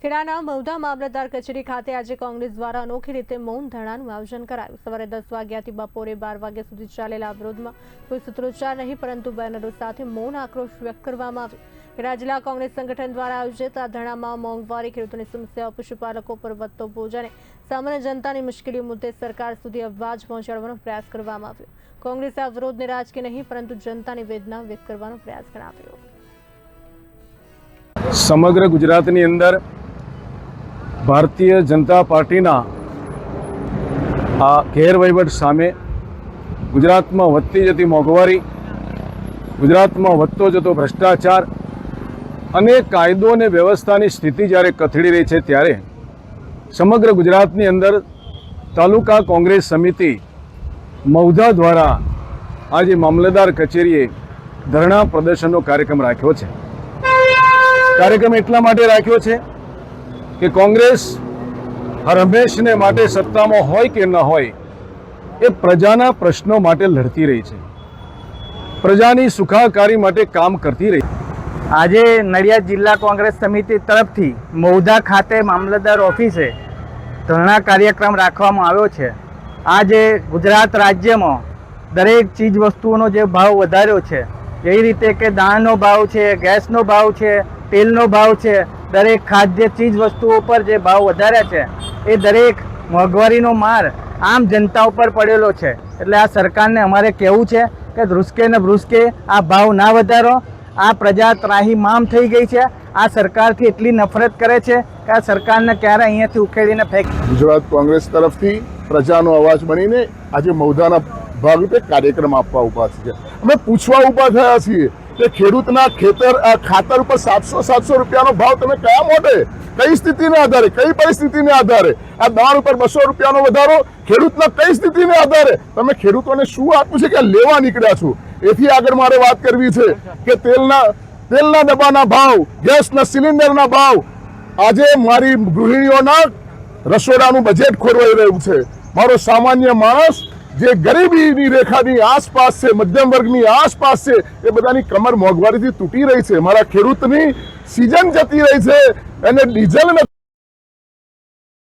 ખેડાના મહુધા મામલતદાર કચેરી ખાતે આજે કોંગ્રેસ દ્વારા અનોખી રીતે મૌન ધરણાનું આયોજન કરાયું। સવારે 10 વાગ્યાથી બપોરે 12 વાગ્યા સુધી ચાલેલા વિરોધમાં કોઈ સૂત્રોચ્ચાર નહીં પરંતુ બેનરો સાથે મૌન આક્રોશ વ્યક્ત કરવામાં આવ્યો। ખેડા જિલ્લા કોંગ્રેસ સંગઠન દ્વારા આયોજિત આ ધરણામાં મોંઘવારી, ખેડૂતોની સમસ્યાઓ, પશુપાલકો પર વધતો બોજ અને સામાન્ય જનતાની મુશ્કેલીઓ મુદ્દે સરકાર સુધી અવાજ પહોંચાડવાનો પ્રયાસ કરવામાં આવ્યો। કોંગ્રેસે આ વિરોધને રાજકીય નહીં પરંતુ જનતાની વેદના વ્યક્ત કરવાનો પ્રયાસ ગણાવ્યો। સમગ્ર ગુજરાતની અંદર ભારતીય જનતા પાર્ટીના આ ગેરવહીવટ સામે ગુજરાતમાં વધતી જતી મોંઘવારી, ગુજરાતમાં વધતો જતો ભ્રષ્ટાચાર અને કાયદો અને વ્યવસ્થાની સ્થિતિ જ્યારે કથળી રહી છે ત્યારે સમગ્ર ગુજરાતની અંદર તાલુકા કોંગ્રેસ સમિતિ મહુધા દ્વારા આજે મામલતદાર કચેરીએ ધરણા પ્રદર્શનનો કાર્યક્રમ રાખ્યો છે। કાર્યક્રમ એટલા માટે રાખ્યો છે કે કોંગ્રેસ હર હંમેશને માટે સત્તામાં હોય કે ન હોય એ પ્રજાના પ્રશ્નો માટે લડતી રહી છે, પ્રજાની સુખાકારી માટે કામ કરતી રહી। આજે નડિયાદ જિલ્લા કોંગ્રેસ સમિતિ તરફથી મહુધા ખાતે મામલતદાર ઓફિસે ધરણા કાર્યક્રમ રાખવામાં આવ્યો છે। આજે ગુજરાત રાજ્યમાં દરેક ચીજ વસ્તુઓનો જે ભાવ વધાર્યો છે, એવી રીતે કે દાળનો ભાવ છે, ગેસનો ભાવ છે, તેલનો ભાવ છે, દરેક ખાદ્ય ચીજ વસ્તુઓ પર જે ભાવ વધાર્યા છે એ દરેક મોંઘવારીનો માર આમ જનતા ઉપર પડેલો છે। એટલે આ સરકારને અમારે કહેવું છે કે ધ્રુસકે ને ભ્રુસકે આ ભાવ ના વધારો। આ પ્રજા ત્રાહીમામ થઈ ગઈ છે, આ સરકારથી એટલી નફરત કરે છે કે આ સરકારને ક્યારે અહીંયાથી ઉખેડીને ફેંક। ગુજરાત કોંગ્રેસ તરફથી પ્રજાનો અવાજ બનીને આજે મહુધાના ભાગરૂપે કાર્યક્રમ આપવા ઊભા છે। અમે પૂછવા ઊભા થયા છીએ કે ખેડૂતના ખાતર ઉપર 700 રૂપિયાનો ભાવ તમે કયા મોઢે, કઈ સ્થિતિને આધારે, કઈ પરિસ્થિતિને આધારે, આ દાળ ઉપર 200 રૂપિયાનો વધારો ખેડૂતના કઈ સ્થિતિને આધારે તમે ખેડૂતોને શું આપ્યું છે કે લેવા નીકળ્યા છો? એથી આગળ મારે વાત કરવી છે કે તેલના ડબ્બાના ભાવ, ગેસના સિલિન્ડરના ભાવ, આજે મારી ગૃહિણીઓના રસોડાનું બજેટ ખોરવાઈ રહ્યું છે। મારો સામાન્ય માણસ જે ગરીબીની રેખાની આસપાસ છે, મધ્યમ વર્ગની આસપાસ છે, એ બધાની કમર મોંઘવારીથી તૂટી રહી છે। મારા ખેડૂતની સિઝન જતી રહી છે અને ડીઝલ